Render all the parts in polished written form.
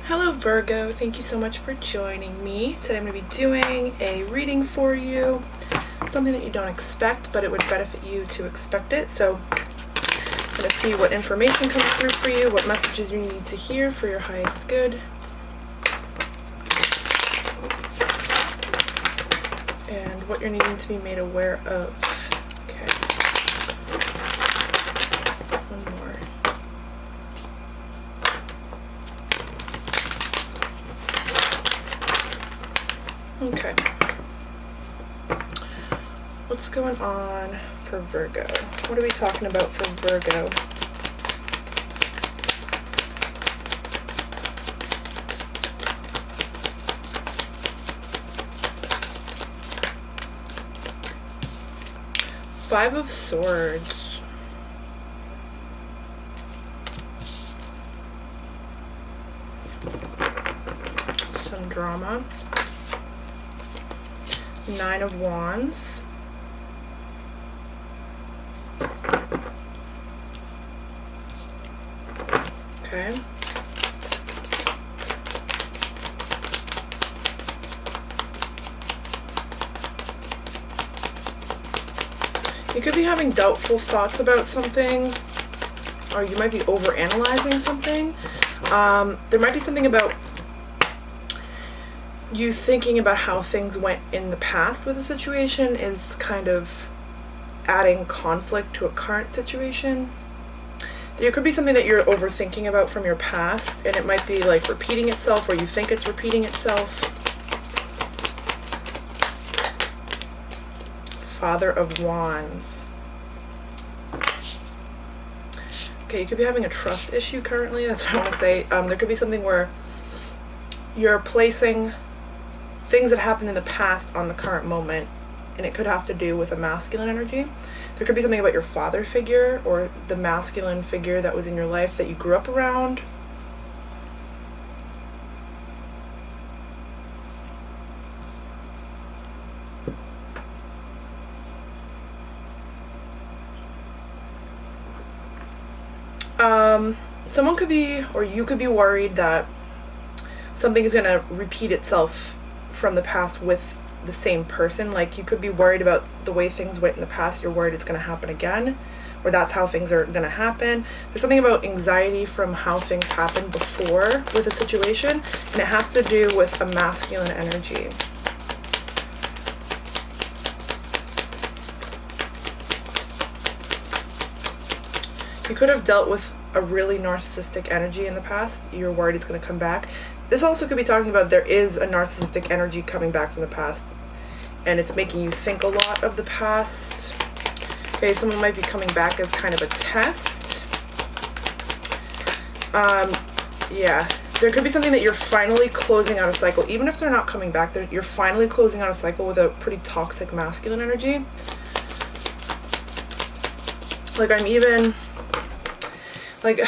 Hello Virgo, thank you so much for joining me. Today I'm going to be doing a reading for you, something that you don't expect, but it would benefit you to expect it. So I'm going to see what information comes through for you, what messages you need to hear for your highest good. And what you're needing to be made aware of. Okay. One more. Okay. What's going on for Virgo? What are we talking about for Virgo? Five of Swords. Some drama. Nine of Wands. Okay. You could be having doubtful thoughts about something, or you might be overanalyzing something. There might be something about you thinking about how things went in the past with a situation is kind of adding conflict to a current situation. There could be something that you're overthinking about from your past, and it might be like repeating itself, or you think it's repeating itself. Father of Wands. Okay, you could be having a trust issue currently. That's what I want to say. There could be something where you're placing things that happened in the past on the current moment, and it could have to do with a masculine energy. There could be something about your father figure or the masculine figure that was in your life that you grew up around. Someone could be, or you could be worried that something is going to repeat itself from the past with the same person. Like, you could be worried about the way things went in the past. You're worried it's going to happen again, or that's how things are going to happen. There's something about anxiety from how things happened before with a situation, and it has to do with a masculine energy. You could have dealt with a really narcissistic energy in the past. You're worried it's going to come back. This also could be talking about there is a narcissistic energy coming back from the past, and it's making you think a lot of the past. Okay, someone might be coming back as kind of a test. Yeah, there could be something that you're finally closing out a cycle. Even if they're not coming back, you're finally closing out a cycle with a pretty toxic masculine energy.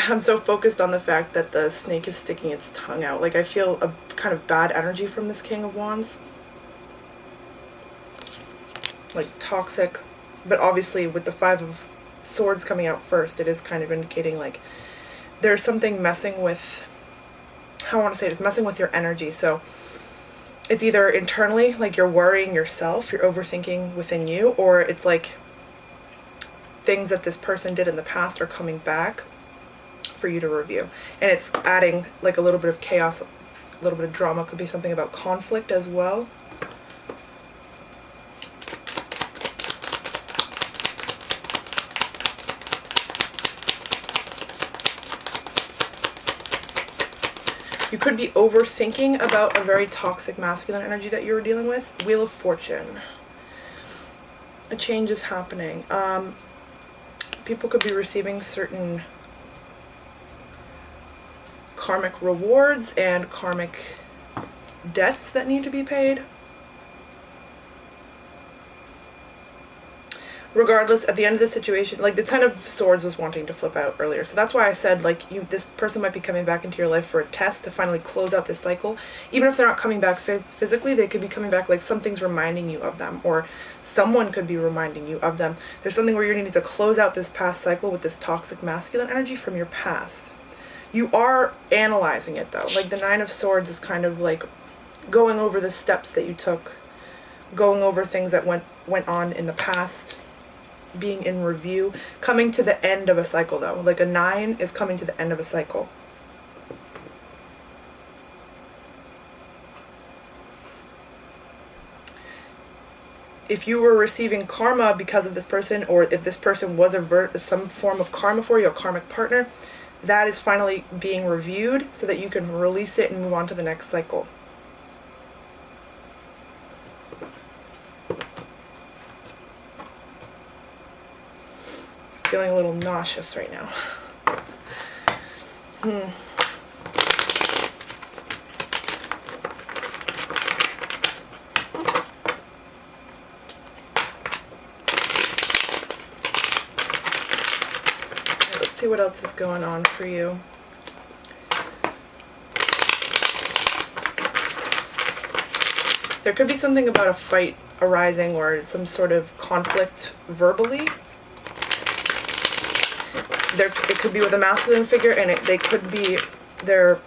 I'm so focused on the fact that the snake is sticking its tongue out. Like, I feel a kind of bad energy from this King of Wands. Like, toxic. But obviously, with the Five of Swords coming out first, it is kind of indicating, like, there's something messing with, how I want to say it, is messing with your energy. So, it's either internally, like, you're worrying yourself, you're overthinking within you, or it's like things that this person did in the past are coming back for you to review, and it's adding like a little bit of chaos, a little bit of drama. Could be something about conflict as well. You could be overthinking about a very toxic masculine energy that you're dealing with. Wheel of Fortune. A change is happening. People could be receiving certain karmic rewards and karmic debts that need to be paid. Regardless, at the end of the situation, like the Ten of Swords was wanting to flip out earlier. So that's why I said, like, this person might be coming back into your life for a test to finally close out this cycle. Even if they're not coming back physically, they could be coming back like something's reminding you of them, or someone could be reminding you of them. There's something where you're needing to close out this past cycle with this toxic masculine energy from your past. You are analyzing it though. Like the Nine of Swords is kind of like going over the steps that you took, going over things that went on in the past, being in review, coming to the end of a cycle though. Like a 9 is coming to the end of a cycle. If you were receiving karma because of this person, or if this person was some form of karma for you, a karmic partner, that is finally being reviewed so that you can release it and move on to the next cycle. Feeling a little nauseous right now. Let's see what else is going on for you. There could be something about a fight arising or some sort of conflict verbally. It could be with a masculine figure, and they're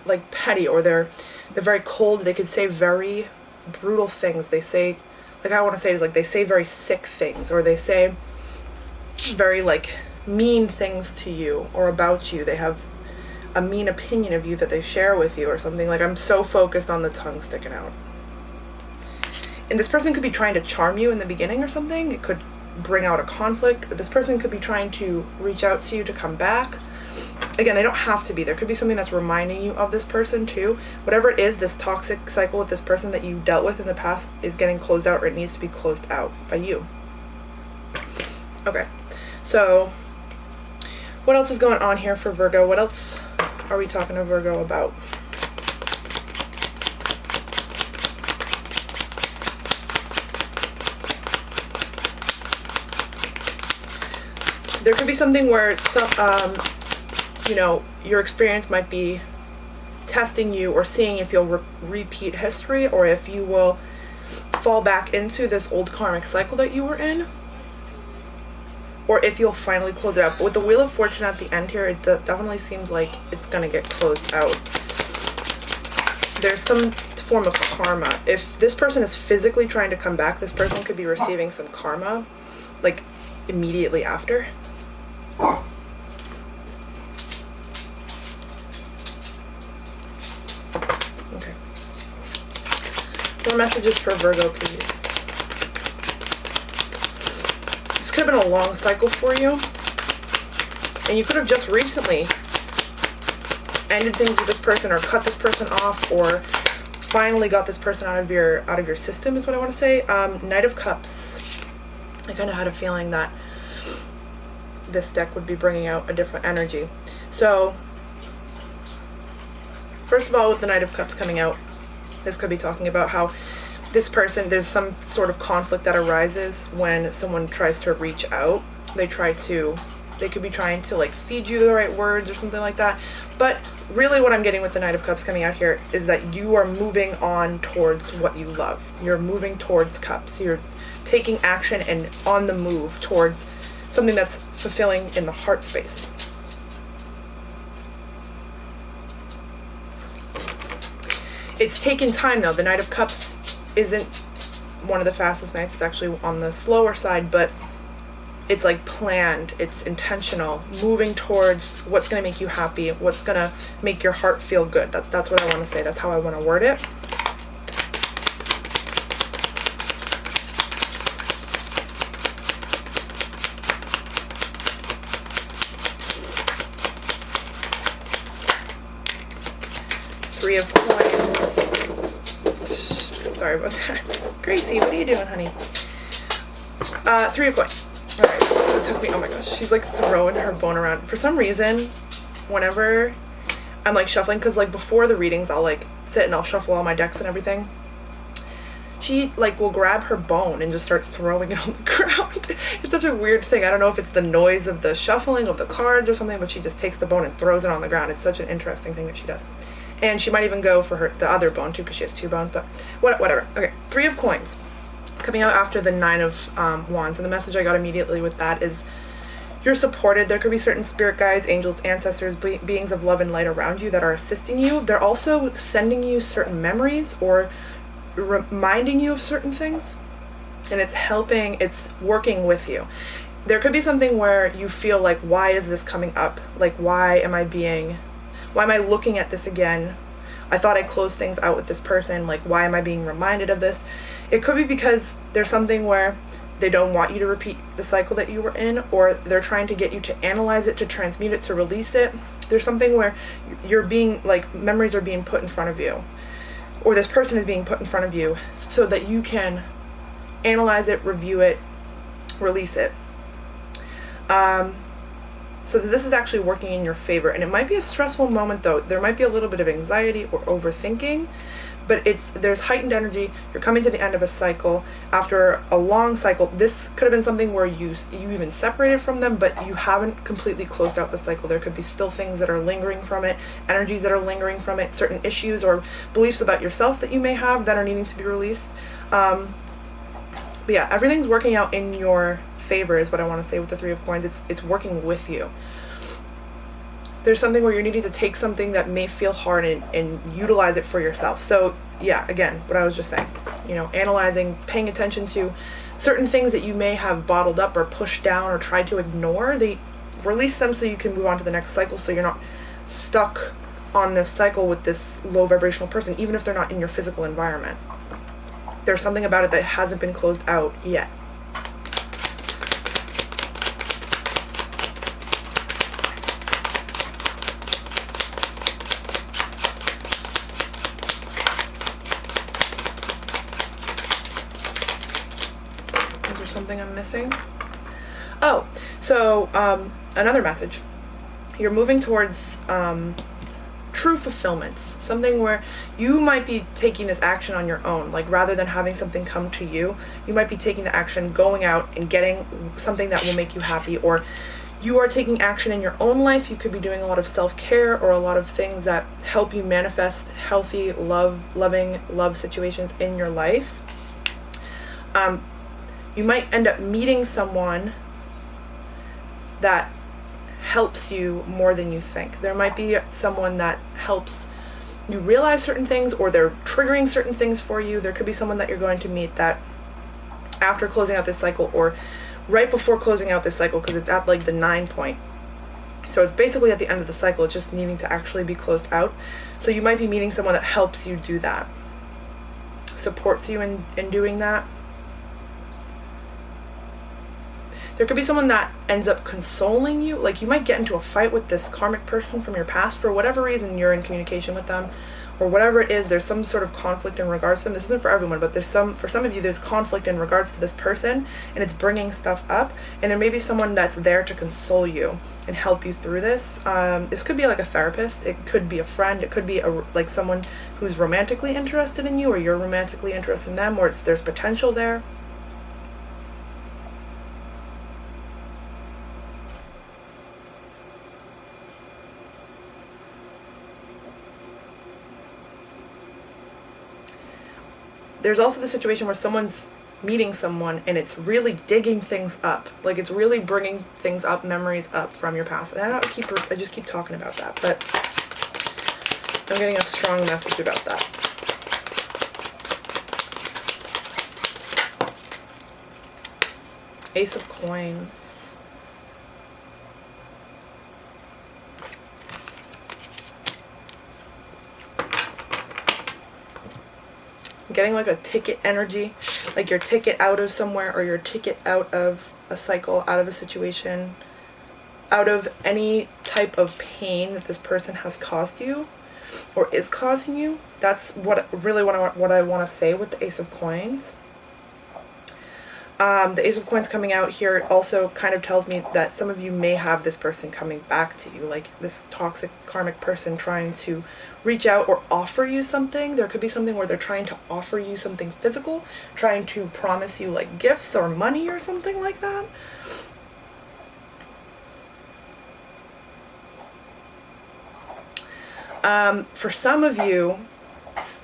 like petty, or they're very cold. They could say very brutal things. They say, like I want to say is like they say very sick things, or they say very like mean things to you or about you. They have a mean opinion of you that they share with you or something. Like I'm so focused on the tongue sticking out. And this person could be trying to charm you in the beginning or something. It could bring out a conflict, or this person could be trying to reach out to you to come back. Again, they don't have to be. There could be something that's reminding you of this person too. Whatever it is, this toxic cycle with this person that you dealt with in the past is getting closed out, or it needs to be closed out by you. Okay, so what else is going on here for Virgo? What else are we talking to Virgo about? There could be something where your experience might be testing you or seeing if you'll repeat history, or if you will fall back into this old karmic cycle that you were in, or if you'll finally close it out. But with the Wheel of Fortune at the end here, it definitely seems like it's going to get closed out. There's some form of karma. If this person is physically trying to come back, this person could be receiving some karma, like immediately after. Okay. More messages for Virgo, please. This could have been a long cycle for you, and you could have just recently ended things with this person, or cut this person off, or finally got this person out of your system, is what I want to say. Knight of Cups. I kind of had a feeling that this deck would be bringing out a different energy. So, first of all, with the Knight of Cups coming out, this could be talking about how this person, there's some sort of conflict that arises when someone tries to reach out. They could be trying to like feed you the right words or something like that. But really what I'm getting with the Knight of Cups coming out here is that you are moving on towards what you love. You're moving towards Cups. You're taking action and on the move towards something that's fulfilling in the heart space. It's taken time though. The Knight of Cups isn't one of the fastest knights. It's actually on the slower side, but it's like planned, it's intentional, moving towards what's going to make you happy, what's going to make your heart feel good. That's what I want to say. That's how I want to word it. Three of Coins. Sorry about that. Gracie, what are you doing, honey? Three of Coins. Alright, that took me, oh my gosh, she's like throwing her bone around. For some reason, whenever I'm like shuffling, because like before the readings, I'll like sit and I'll shuffle all my decks and everything. She like will grab her bone and just start throwing it on the ground. It's such a weird thing. I don't know if it's the noise of the shuffling of the cards or something, but she just takes the bone and throws it on the ground. It's such an interesting thing that she does. And she might even go for the other bone too, because she has two bones, but whatever. Okay, Three of Coins. Coming out after the Nine of Wands, and the message I got immediately with that is you're supported. There could be certain spirit guides, angels, ancestors, beings of love and light around you that are assisting you. They're also sending you certain memories or reminding you of certain things, and it's working with you. There could be something where you feel like, why is this coming up? Like, why am I looking at this again? I thought I closed things out with this person. Like, why am I being reminded of this? It could be because there's something where they don't want you to repeat the cycle that you were in, or they're trying to get you to analyze it, to transmute it, to release it. There's something where you're being, like, memories are being put in front of you, or this person is being put in front of you so that you can analyze it, review it, release it. So this is actually working in your favor, and it might be a stressful moment though. There might be a little bit of anxiety or overthinking, but there's heightened energy. You're coming to the end of a cycle after a long cycle. This could have been something where you even separated from them, but you haven't completely closed out the cycle. There could be still things that are lingering from it, energies that are lingering from it, certain issues or beliefs about yourself that you may have that are needing to be released. But yeah, everything's working out in your favor is what I want to say with the Three of Coins. It's working with you. There's something where you're needing to take something that may feel hard and utilize it for yourself. So yeah, again, what I was just saying, analyzing, paying attention to certain things that you may have bottled up or pushed down or tried to ignore. They release them so you can move on to the next cycle, so you're not stuck on this cycle with this low vibrational person, even if they're not in your physical environment. There's something about it that hasn't been closed out yet. Is there something I'm missing? Oh, so another message. You're moving towards true fulfillment, something where you might be taking this action on your own. Like, rather than having something come to you, you might be taking the action, going out and getting something that will make you happy, or you are taking action in your own life. You could be doing a lot of self-care or a lot of things that help you manifest healthy, loving love situations in your life. You might end up meeting someone that helps you more than you think. There might be someone that helps you realize certain things, or they're triggering certain things for you. There could be someone that you're going to meet that after closing out this cycle, or right before closing out this cycle, because it's at like the 9 point. So it's basically at the end of the cycle, it's just needing to actually be closed out. So you might be meeting someone that helps you do that, supports you in doing that. There could be someone that ends up consoling you. Like, you might get into a fight with this karmic person from your past. For whatever reason, you're in communication with them, or whatever it is, there's some sort of conflict in regards to them. This isn't for everyone, but for some of you, there's conflict in regards to this person, and it's bringing stuff up. And there may be someone that's there to console you and help you through this. This could be like a therapist. It could be a friend. It could be like someone who's romantically interested in you, or you're romantically interested in them, or there's potential there. There's also the situation where someone's meeting someone and it's really digging things up. Like, it's really bringing things up, memories up from your past. And I just keep talking about that, but I'm getting a strong message about that. Ace of Coins. Getting like a ticket energy, like your ticket out of somewhere, or your ticket out of a cycle, out of a situation, out of any type of pain that this person has caused you or is causing you. That's what I want to say with the Ace of Coins. The Ace of Coins coming out here also kind of tells me that some of you may have this person coming back to you, like this toxic karmic person trying to reach out or offer you something. There could be something where they're trying to offer you something physical, trying to promise you like gifts or money or something like that. For some of you,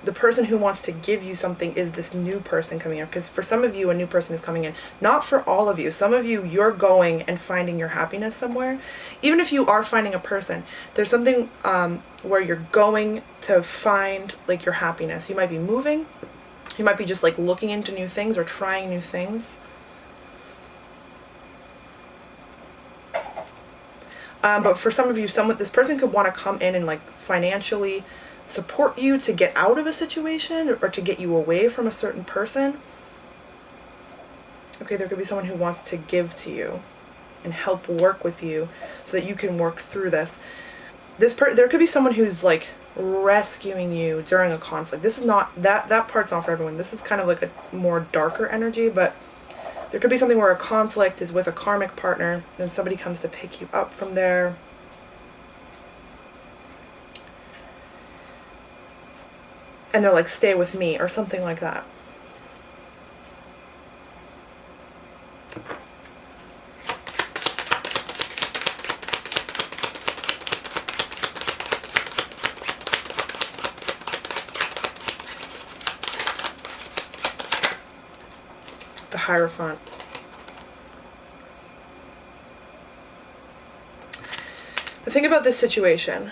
the person who wants to give you something is this new person coming in. Because for some of you, a new person is coming in. Not for all of you. Some of you, you're going and finding your happiness somewhere. Even if you are finding a person, there's something where you're going to find like your happiness. You might be moving. You might be just like looking into new things or trying new things. But for some of you, this person could want to come in and like financially support you to get out of a situation or to get you away from a certain person. Okay, there could be someone who wants to give to you and help work with you so that you can work through this. There could be someone who's like rescuing you during a conflict. This is not, that part's not for everyone. This is kind of like a more darker energy, but there could be something where a conflict is with a karmic partner, then somebody comes to pick you up from there. And they're like, stay with me, or something like that. The Hierophant. The thing about this situation,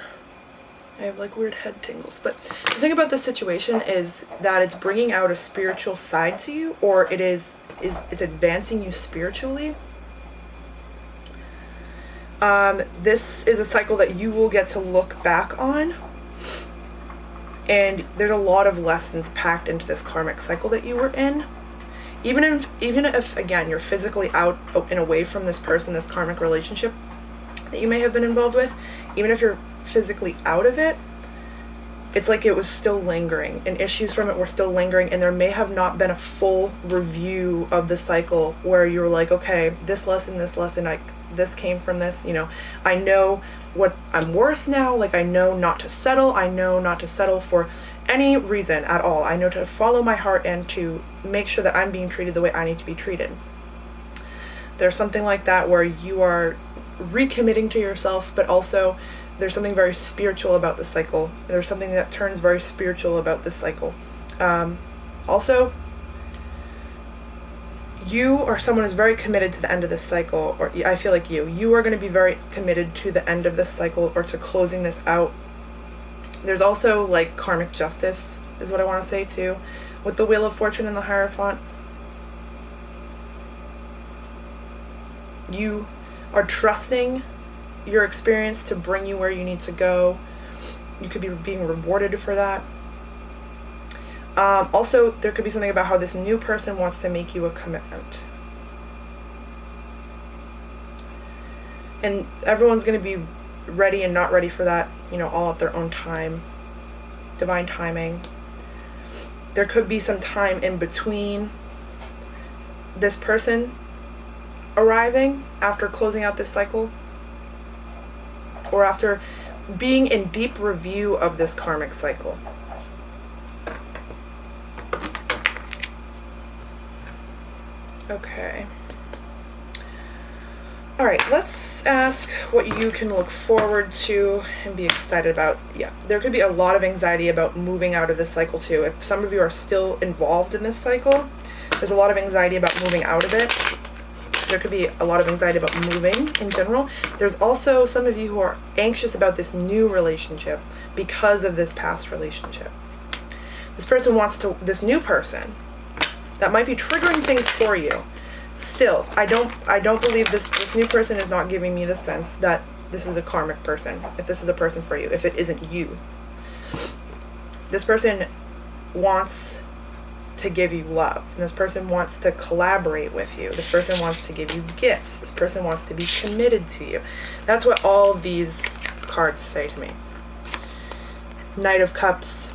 I have like weird head tingles, but the thing about this situation is that it's bringing out a spiritual side to you, or it's advancing you spiritually. This is a cycle that you will get to look back on, and there's a lot of lessons packed into this karmic cycle that you were in. Even if again you're physically out and away from this person, this karmic relationship that you may have been involved with, even if you're physically out of it, it's like it was still lingering, and issues from it were still lingering, and there may have not been a full review of the cycle where you were like, okay, this lesson, this came from this, I know what I'm worth now, like I know not to settle, I know not to settle for any reason at all. I know to follow my heart and to make sure that I'm being treated the way I need to be treated. There's something like that where you are recommitting to yourself, but also there's something very spiritual about this cycle. There's something that turns very spiritual about this cycle. Also, you or someone is very committed to the end of this cycle, or I feel like you are going to be very committed to the end of this cycle or to closing this out. There's also like karmic justice is what I want to say too, with the Wheel of Fortune and the Hierophant. You are trusting your experience to bring you where you need to go. You could be being rewarded for that. Also, there could be something about how this new person wants to make you a commitment. And everyone's going to be ready and not ready for that, all at their own time. Divine timing. There could be some time in between this person arriving after closing out this cycle, or after being in deep review of this karmic cycle. Okay. All right, let's ask what you can look forward to and be excited about. Yeah, there could be a lot of anxiety about moving out of this cycle too. If some of you are still involved in this cycle, there's a lot of anxiety about moving out of it. There could be a lot of anxiety about moving in general. There's also some of you who are anxious about this new relationship because of this past relationship. This new person that might be triggering things for you. Still, I don't believe this new person is not giving me the sense that this is a karmic person, if this is a person for you, if it isn't you. This person wants to give you love, and this person wants to collaborate with you. This person wants to give you gifts. This person wants to be committed to you. That's what all of these cards say to me. Knight of Cups,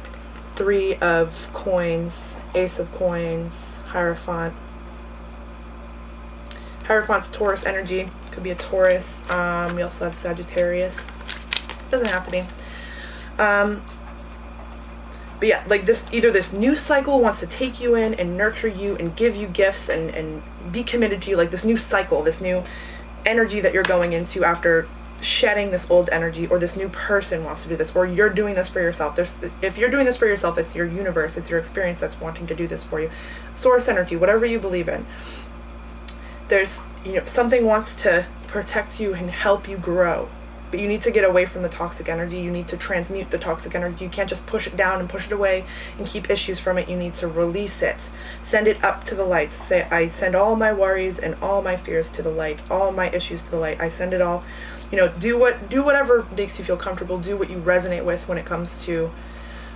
Three of Coins, Ace of Coins, Hierophant. Hierophant's Taurus energy. Could be a Taurus. We also have Sagittarius. Doesn't have to be. But yeah, like either this new cycle wants to take you in and nurture you and give you gifts and be committed to you. Like this new cycle, this new energy that you're going into after shedding this old energy, or this new person wants to do this, or you're doing this for yourself. If you're doing this for yourself, it's your universe, it's your experience that's wanting to do this for you. Source energy, whatever you believe in. There's, something wants to protect you and help you grow. But you need to get away from the toxic energy. You need to transmute the toxic energy. You can't just push it down and push it away and keep issues from it. You need to release it. Send it up to the light. Say, I send all my worries and all my fears to the light, all my issues to the light. I send it all. Do whatever makes you feel comfortable. Do what you resonate with when it comes to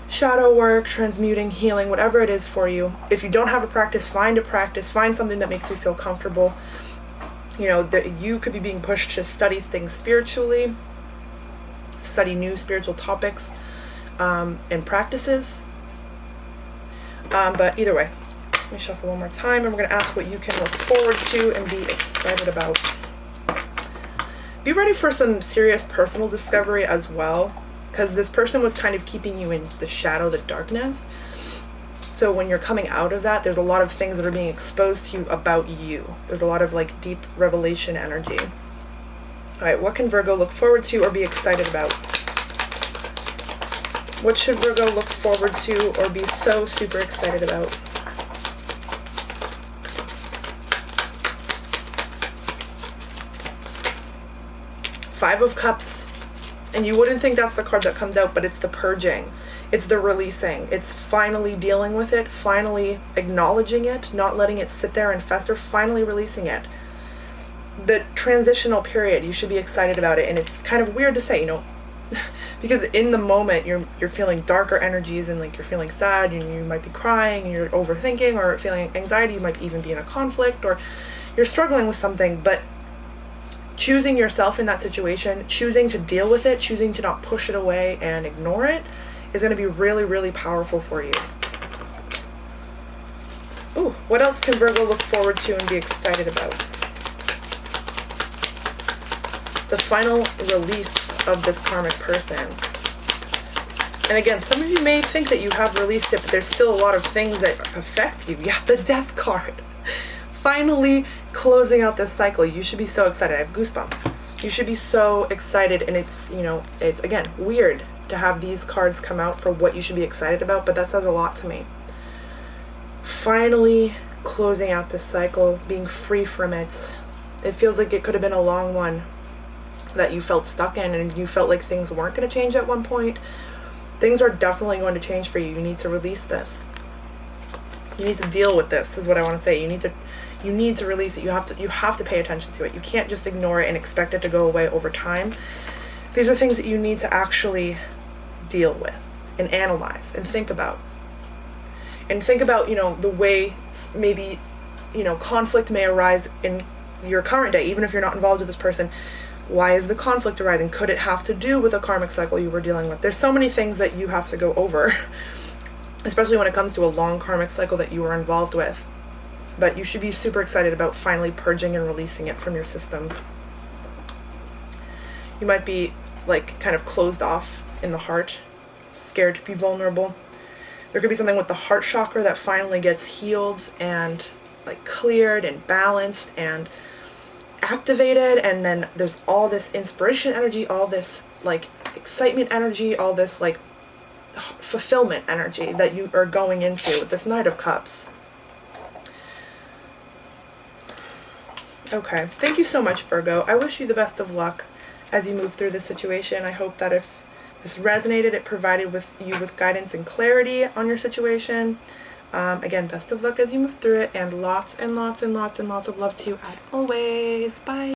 shadow work, transmuting, healing, whatever it is for you. If you don't have a practice, find something that makes you feel comfortable. That you could be being pushed to study things spiritually, study new spiritual topics and practices. But either way, let me shuffle one more time, and we're going to ask what you can look forward to and be excited about. Be ready for some serious personal discovery as well, because this person was kind of keeping you in the shadow, the darkness. So when you're coming out of that, there's a lot of things that are being exposed to you about you. There's a lot of deep revelation energy. All right, what can Virgo look forward to or be excited about? What should Virgo look forward to or be so super excited about? Five of Cups. And you wouldn't think that's the card that comes out, but it's the purging. It's the releasing. It's finally dealing with it, finally acknowledging it, not letting it sit there and fester, finally releasing it. The transitional period, you should be excited about it. And it's kind of weird to say, because in the moment you're feeling darker energies, and you're feeling sad, and you might be crying, and you're overthinking, or feeling anxiety. You might even be in a conflict, or you're struggling with something, but choosing yourself in that situation, choosing to deal with it, choosing to not push it away and ignore it, is going to be really, really powerful for you. Ooh, what else can Virgo look forward to and be excited about? The final release of this karmic person. And again, some of you may think that you have released it, but there's still a lot of things that affect you. Yeah, the Death card. Finally closing out this cycle. You should be so excited. I have goosebumps. You should be so excited, and it's, it's again weird to have these cards come out for what you should be excited about, but that says a lot to me. Finally closing out this cycle, being free from it. It feels like it could have been a long one that you felt stuck in, and you felt like things weren't going to change at one point. Things are definitely going to change for you. You need to release this. You need to deal with this, is what I want to say. You need to release it. You have to pay attention to it. You can't just ignore it and expect it to go away over time. These are things that you need to actually deal with and analyze and think about. And think about, the way maybe, conflict may arise in your current day, even if you're not involved with this person. Why is the conflict arising? Could it have to do with a karmic cycle you were dealing with? There's so many things that you have to go over, especially when it comes to a long karmic cycle that you were involved with. But you should be super excited about finally purging and releasing it from your system. You might be kind of closed off in the heart, scared to be vulnerable. There could be something with the heart chakra that finally gets healed and cleared and balanced and activated, and then there's all this inspiration energy, all this excitement energy, all this fulfillment energy that you are going into with this Knight of Cups. Okay, thank you so much, Virgo. I wish you the best of luck as you move through this situation. I hope that if this resonated, it provided you with guidance and clarity on your situation. Again, best of luck as you move through it, and lots and lots and lots and lots of love to you as always. Bye.